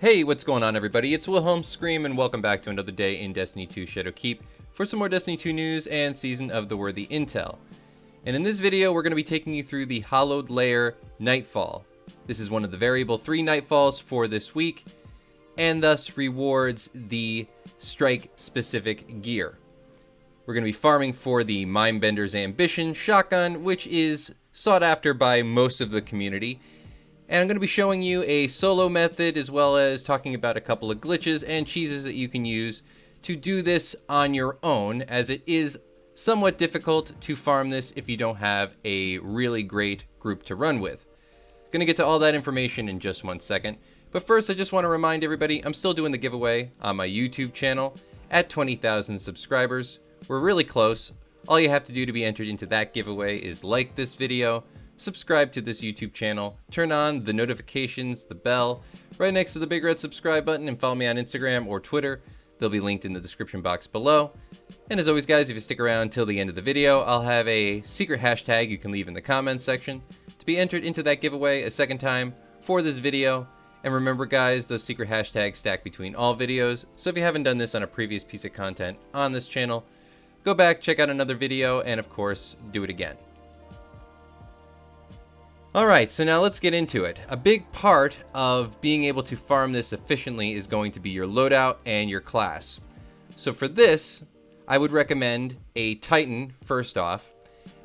Hey, what's going on everybody? It's Wilhelm Scream and welcome back to another day in Destiny 2 Shadowkeep for some more Destiny 2 news and Season of the Worthy Intel. And in this video, we're going to be taking you through the Hallowed Lair Nightfall. This is one of the variable 3 Nightfalls for this week, and thus rewards the strike-specific gear. We're going to be farming for the Mindbender's Ambition shotgun, which is sought after by most of the community. And I'm going to be showing you a solo method as well as talking about a couple of glitches and cheeses that you can use to do this on your own, as it is somewhat difficult to farm this if you don't have a really great group to run with. Going to get to all that information in just 1 second, but first I just want to remind everybody I'm still doing the giveaway on my YouTube channel at 20,000 subscribers. We're really close. All you have to do to be entered into that giveaway is like this video, subscribe to this YouTube channel, turn on the notifications, the bell, right next to the big red subscribe button, and follow me on Instagram or Twitter. They'll be linked in the description box below. And as always guys, if you stick around till the end of the video, I'll have a secret hashtag you can leave in the comments section to be entered into that giveaway a second time for this video. And remember guys, those secret hashtags stack between all videos, so if you haven't done this on a previous piece of content on this channel, go back, check out another video, and of course, do it again. Alright, so now let's get into it. A big part of being able to farm this efficiently is going to be your loadout and your class. So for this, I would recommend a Titan first off,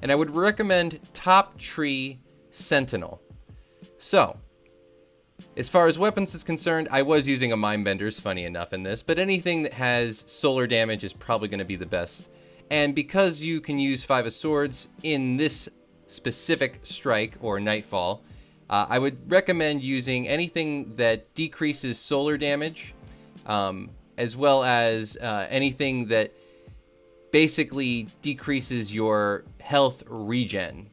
and I would recommend Top Tree Sentinel. So, as far as weapons is concerned, I was using a Mindbender's, funny enough, in this, but anything that has solar damage is probably going to be the best. And because you can use 5 of Swords in this specific strike or Nightfall, I would recommend using anything that decreases solar damage, as well as anything that basically decreases your health regen.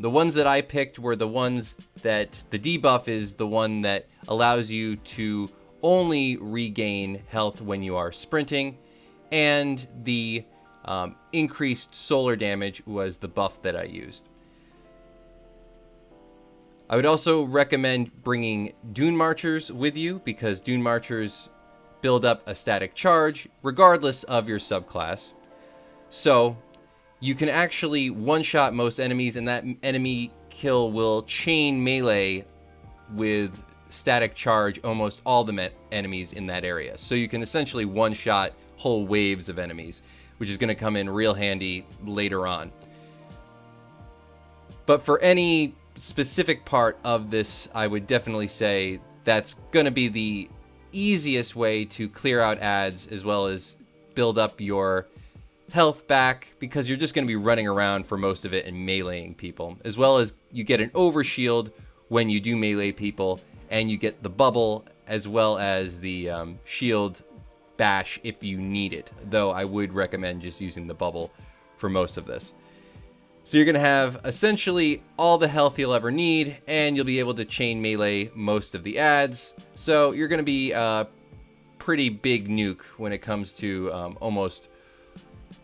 The ones that I picked were the ones that the debuff is the one that allows you to only regain health when you are sprinting, and the increased solar damage was the buff that I used. I would also recommend bringing Dune Marchers with you, because Dune Marchers build up a static charge regardless of your subclass. So you can actually one-shot most enemies, and that enemy kill will chain melee with static charge almost all the enemies in that area. So you can essentially one-shot whole waves of enemies, which is going to come in real handy later on. But for any specific part of this, I would definitely say that's going to be the easiest way to clear out ads, as well as build up your health back, because you're just going to be running around for most of it and meleeing people, as well as you get an overshield when you do melee people, and you get the bubble as well as the shield bash if you need it, though I would recommend just using the bubble for most of this. So you're going to have essentially all the health you'll ever need, and you'll be able to chain melee most of the ads. So you're going to be a pretty big nuke when it comes to almost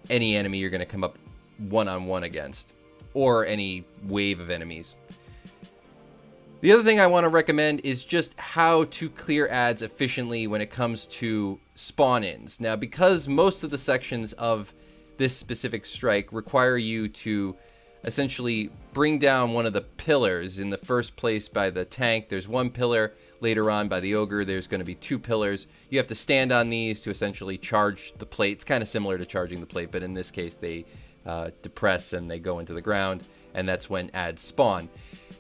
any enemy you're going to come up one-on-one against, or any wave of enemies. The other thing I want to recommend is just how to clear ads efficiently when it comes to spawn-ins. Now, because most of the sections of this specific strike require you to essentially bring down one of the pillars. In the first place by the tank, there's 1 pillar. Later on by the ogre, there's going to be 2 pillars. You have to stand on these to essentially charge the plate. It's kind of similar to charging the plate, but in this case they depress and they go into the ground, and that's when ads spawn.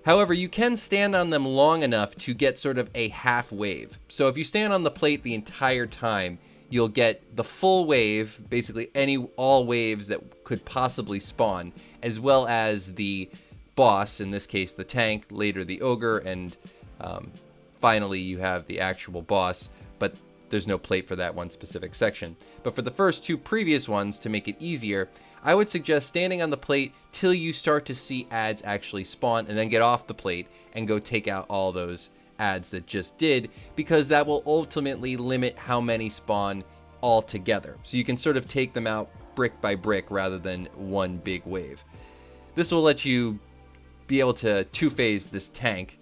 However, you can stand on them long enough to get sort of a half wave. So if you stand on the plate the entire time, you'll get the full wave, basically all waves that could possibly spawn, as well as the boss, in this case the tank, later the ogre, and finally you have the actual boss, but there's no plate for that one specific section. But for the first 2 previous ones, to make it easier, I would suggest standing on the plate till you start to see ads actually spawn, and then get off the plate and go take out all those ads that just did, because that will ultimately limit how many spawn altogether. So you can sort of take them out brick by brick rather than one big wave. This will let you be able to two-phase this tank.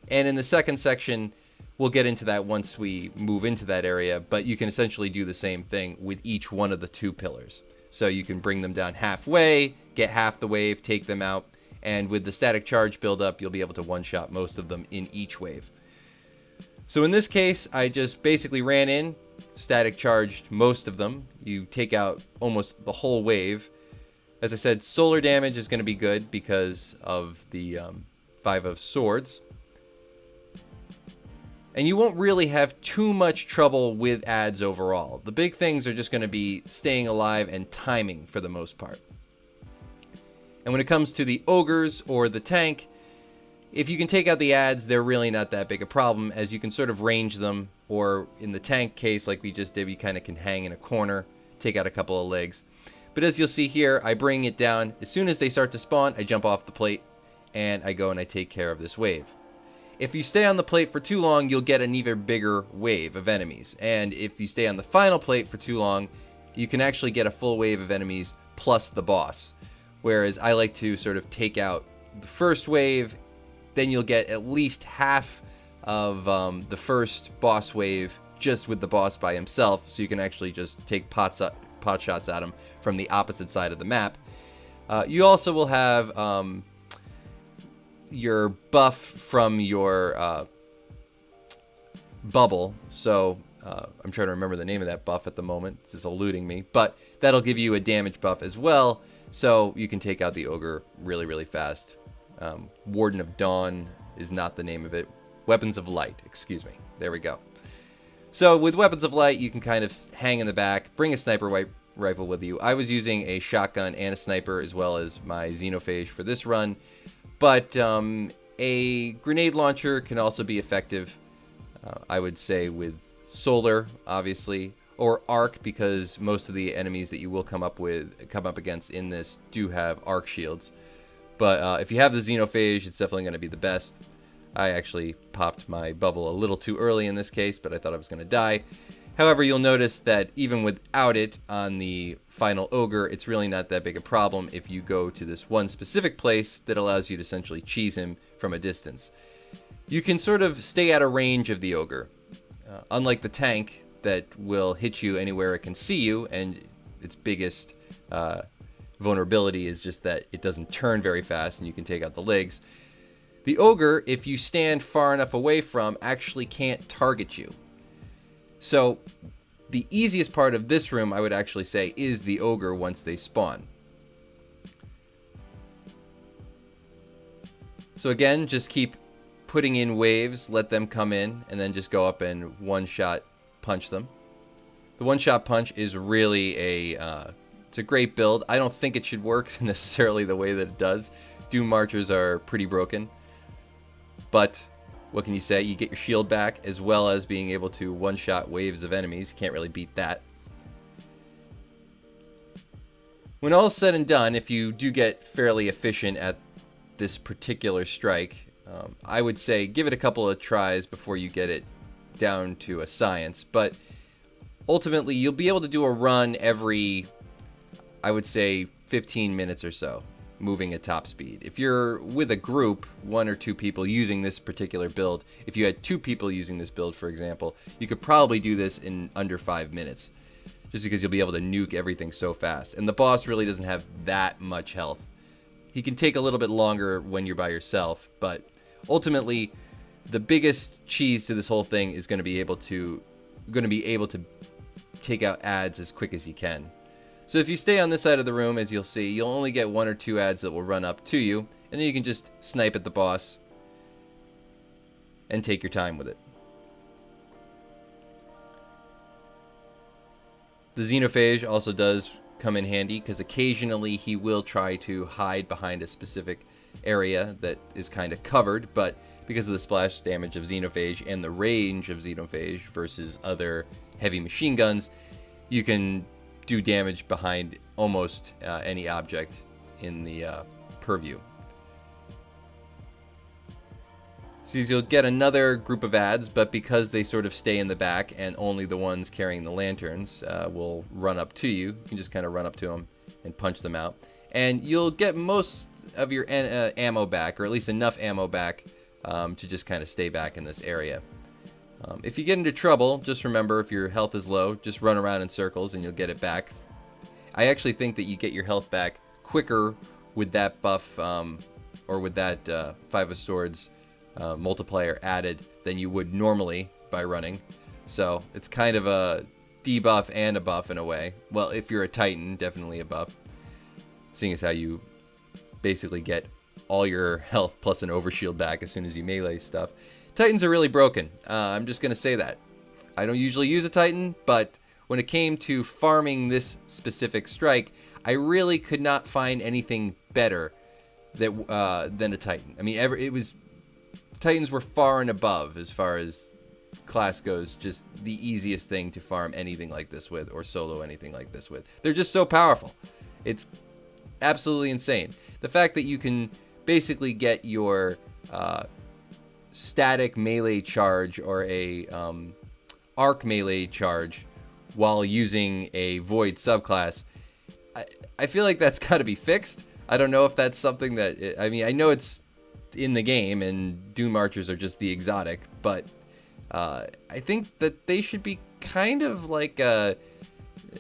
And in the second section, We'll get into that once we move into that area, but you can essentially do the same thing with each one of the 2 pillars. So you can bring them down halfway, get half the wave, take them out, and with the static charge buildup, you'll be able to one-shot most of them in each wave. So in this case, I just basically ran in, static charged most of them. You take out almost the whole wave. As I said, solar damage is going to be good because of the 5 of Swords. And you won't really have too much trouble with adds overall. The big things are just going to be staying alive and timing for the most part. And when it comes to the ogres or the tank, if you can take out the adds, they're really not that big a problem, as you can sort of range them, or in the tank case like we just did, you kind of can hang in a corner, take out a couple of legs. But as you'll see here, I bring it down. As soon as they start to spawn, I jump off the plate, and I go and I take care of this wave. If you stay on the plate for too long, you'll get an even bigger wave of enemies. And if you stay on the final plate for too long, you can actually get a full wave of enemies plus the boss. Whereas I like to sort of take out the first wave, then you'll get at least half of the first boss wave just with the boss by himself, so you can actually just take pot shots at him from the opposite side of the map. You also will have your buff from your bubble. So I'm trying to remember the name of that buff at the moment. This is eluding me. But that'll give you a damage buff as well. So you can take out the ogre really, really fast. Warden of Dawn is not the name of it. Weapons of Light, excuse me. There we go. So with Weapons of Light, you can kind of hang in the back, bring a sniper rifle with you. I was using a shotgun and a sniper as well as my xenophage for this run. But a grenade launcher can also be effective, I would say, with solar, obviously, or arc, because most of the enemies that you will come up against in this do have arc shields. But if you have the xenophage, it's definitely going to be the best. I actually popped my bubble a little too early in this case, but I thought I was going to die. However, you'll notice that even without it on the final ogre, it's really not that big a problem if you go to this one specific place that allows you to essentially cheese him from a distance. You can sort of stay out of range of the ogre. Unlike the tank that will hit you anywhere it can see you, and its biggest vulnerability is just that it doesn't turn very fast and you can take out the legs. The ogre, if you stand far enough away from, actually can't target you. So the easiest part of this room, I would actually say, is the ogre once they spawn. So again, just keep putting in waves, let them come in, and then just go up and one-shot punch them. The one-shot punch is really it's a great build. I don't think it should work necessarily the way that it does. Doom Marchers are pretty broken. But what can you say? You get your shield back, as well as being able to one-shot waves of enemies. You can't really beat that. When all is said and done, if you do get fairly efficient at this particular strike, I would say give it a couple of tries before you get it down to a science. But ultimately, you'll be able to do a run every, I would say, 15 minutes or so, moving at top speed. If you're with a group, 1 or 2 people using this particular build, if you had 2 people using this build, for example, you could probably do this in under 5 minutes, just because you'll be able to nuke everything so fast. And the boss really doesn't have that much health. He can take a little bit longer when you're by yourself, but ultimately, the biggest cheese to this whole thing is going to be able to take out adds as quick as you can. So if you stay on this side of the room, as you'll see, you'll only get 1 or 2 adds that will run up to you, and then you can just snipe at the boss and take your time with it. The xenophage also does come in handy, because occasionally he will try to hide behind a specific area that is kind of covered, but because of the splash damage of xenophage and the range of xenophage versus other heavy machine guns, you can do damage behind almost any object in the purview. So you'll get another group of adds, but because they sort of stay in the back and only the ones carrying the lanterns will run up to you, you can just kind of run up to them and punch them out. And you'll get most of your ammo back, or at least enough ammo back to just kind of stay back in this area. If you get into trouble, just remember, if your health is low, just run around in circles and you'll get it back. I actually think that you get your health back quicker with that buff, or with that Five of Swords multiplier added than you would normally by running. So it's kind of a debuff and a buff in a way. Well, if you're a Titan, definitely a buff, seeing as how you basically get all your health plus an overshield back as soon as you melee stuff. Titans are really broken. I'm just going to say that. I don't usually use a Titan, but when it came to farming this specific strike, I really could not find anything better that than a Titan. I mean, Titans were far and above as far as class goes, just the easiest thing to farm anything like this with, or solo anything like this with. They're just so powerful. It's absolutely insane. The fact that you can basically get your static melee charge or a arc melee charge while using a void subclass, I feel like that's got to be fixed. I don't know if that's something that, I mean, I know it's in the game and Doom Archers are just the exotic, but I think that they should be kind of like well,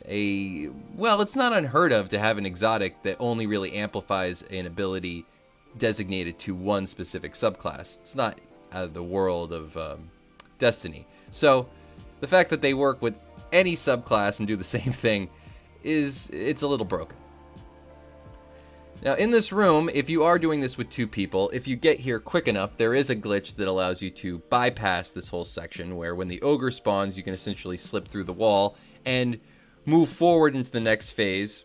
it's not unheard of to have an exotic that only really amplifies an ability designated to one specific subclass. It's not out of the world of Destiny. So the fact that they work with any subclass and do the same thing it's a little broken. Now in this room, if you are doing this with two people, if you get here quick enough, there is a glitch that allows you to bypass this whole section where when the ogre spawns, you can essentially slip through the wall and move forward into the next phase.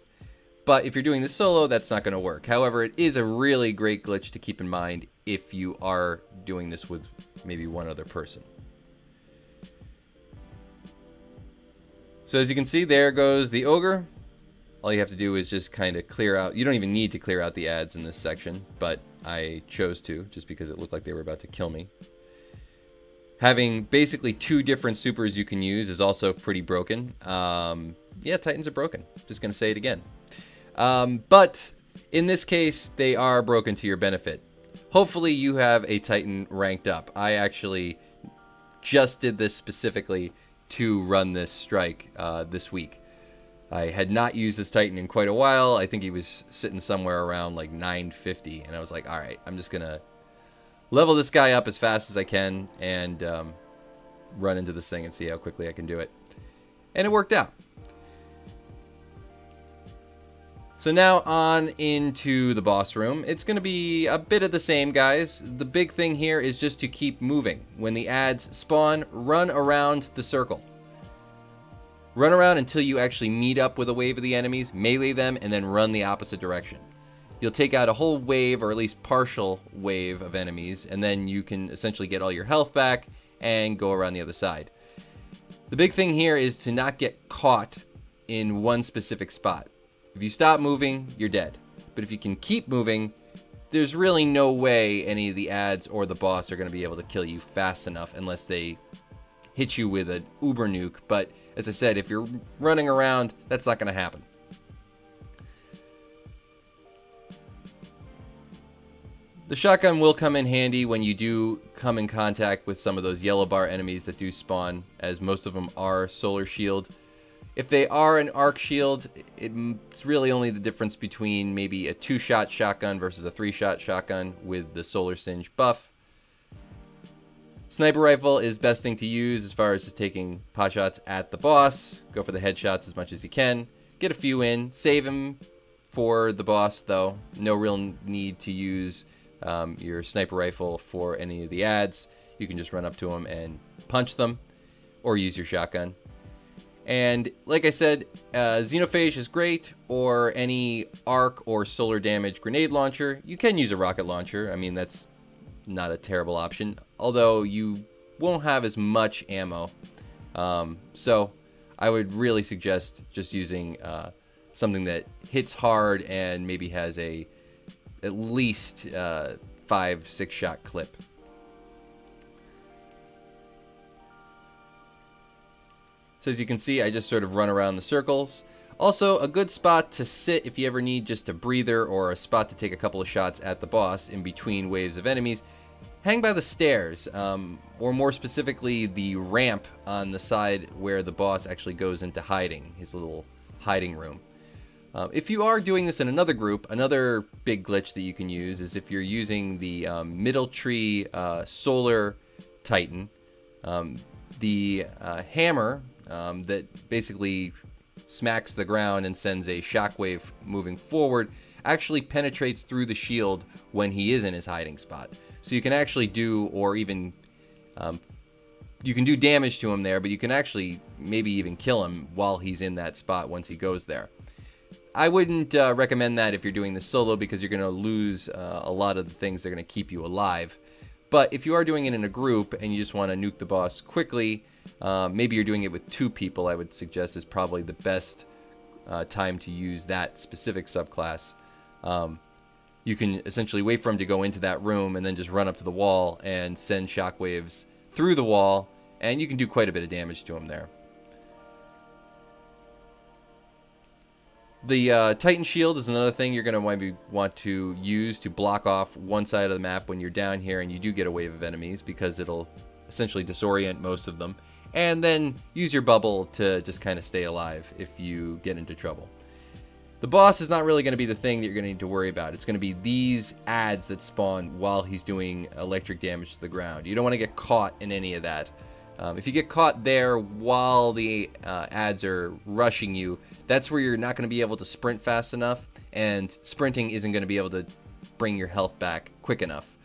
But if you're doing this solo, that's not going to work. However, it is a really great glitch to keep in mind if you are doing this with maybe one other person. So as you can see, there goes the ogre. All you have to do is just kind of clear out. You don't even need to clear out the ads in this section, but I chose to just because it looked like they were about to kill me. Having basically two different supers you can use is also pretty broken. Yeah, Titans are broken. Just going to say it again. But in this case, they are broken to your benefit. Hopefully you have a Titan ranked up. I actually just did this specifically to run this strike this week. I had not used this Titan in quite a while. I think he was sitting somewhere around like 950, and I was like, all right, I'm just going to level this guy up as fast as I can and run into this thing and see how quickly I can do it. And it worked out. So now on into the boss room. It's going to be a bit of the same, guys. The big thing here is just to keep moving. When the ads spawn, run around the circle. Run around until you actually meet up with a wave of the enemies, melee them, and then run the opposite direction. You'll take out a whole wave, or at least partial wave of enemies, and then you can essentially get all your health back and go around the other side. The big thing here is to not get caught in one specific spot. If you stop moving, you're dead. But if you can keep moving, there's really no way any of the ads or the boss are going to be able to kill you fast enough unless they hit you with an uber nuke. But as I said, if you're running around, that's not going to happen. The shotgun will come in handy when you do come in contact with some of those yellow bar enemies that do spawn, as most of them are solar shield. If they are an arc shield, it's really only the difference between maybe a 2-shot shotgun versus a 3-shot shotgun with the solar singe buff. Sniper rifle is best thing to use as far as just taking pot shots at the boss. Go for the headshots as much as you can. Get a few in. Save him for the boss, though. No real need to use your sniper rifle for any of the ads. You can just run up to them and punch them, or use your shotgun. And like I said, Xenophage is great, or any arc or solar damage grenade launcher. You can use a rocket launcher. I mean, that's not a terrible option, although you won't have as much ammo. So I would really suggest just using something that hits hard and maybe has at least 5-6 shot clip. So as you can see, I just sort of run around the circles. Also, a good spot to sit if you ever need just a breather or a spot to take a couple of shots at the boss in between waves of enemies hang by the stairs, or more specifically the ramp on the side where the boss actually goes into hiding, his little hiding room. If you are doing this in another group, another big glitch that you can use is if you're using the middle tree solar titan, the hammer that basically smacks the ground and sends a shockwave moving forward actually penetrates through the shield when he is in his hiding spot. So you can actually do, or even you can do damage to him there, but you can actually maybe even kill him while he's in that spot once he goes there. I wouldn't recommend that if you're doing this solo, because you're going to lose a lot of the things that are going to keep you alive. But if you are doing it in a group and you just want to nuke the boss quickly, maybe you're doing it with 2 people, I would suggest is probably the best time to use that specific subclass. You can essentially wait for him to go into that room and then just run up to the wall and send shockwaves through the wall, and you can do quite a bit of damage to him there. The Titan Shield is another thing you're going to want to use to block off one side of the map when you're down here and you do get a wave of enemies, because it'll essentially disorient most of them. And then use your bubble to just kind of stay alive if you get into trouble. The boss is not really going to be the thing that you're going to need to worry about. It's going to be these adds that spawn while he's doing electric damage to the ground. You don't want to get caught in any of that. If you get caught there while the adds are rushing you, that's where you're not going to be able to sprint fast enough, and sprinting isn't going to be able to bring your health back quick enough.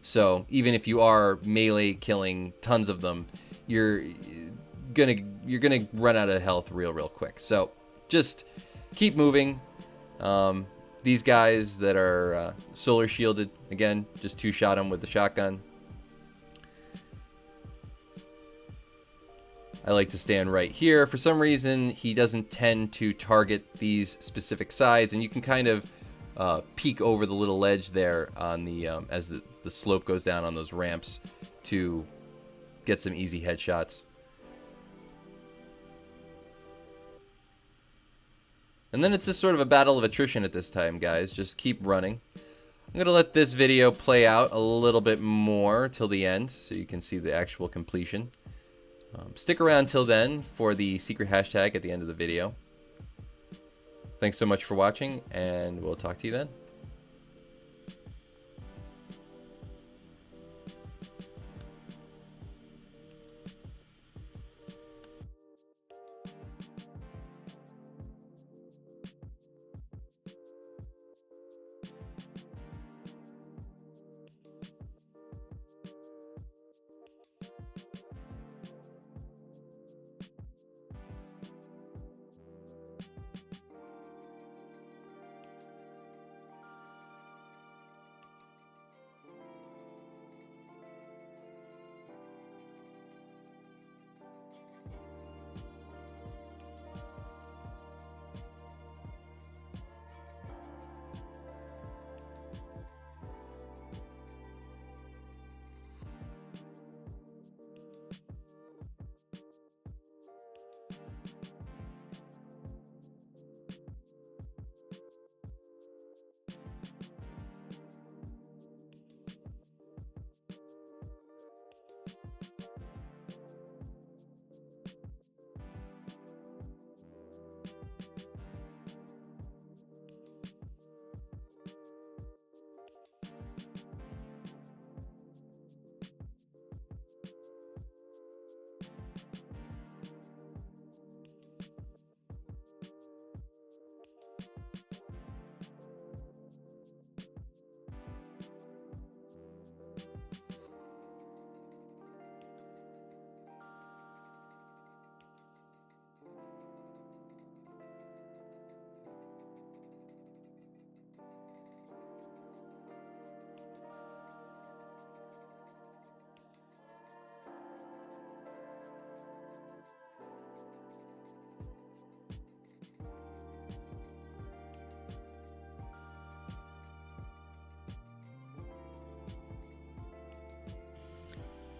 So even if you are melee killing tons of them, you're gonna run out of health real quick. So just keep moving. These guys that are solar shielded, again, just 2-shot them with the shotgun. I like to stand right here. For some reason, he doesn't tend to target these specific sides, and you can kind of peek over the little ledge there on the as the slope goes down on those ramps to get some easy headshots. And then it's just sort of a battle of attrition at this time, guys. Just keep running. I'm going to let this video play out a little bit more till the end so you can see the actual completion. Stick around till then for the secret hashtag at the end of the video. Thanks so much for watching, and we'll talk to you then.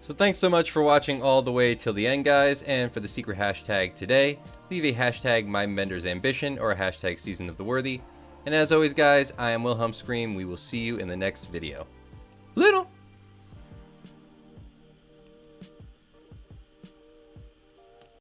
So thanks so much for watching all the way till the end, guys, and for the secret hashtag today, leave a hashtag MindBendersAmbition or a hashtag Season of the Worthy. And as always, guys, I am Wilhelm Scream. We will see you in the next video.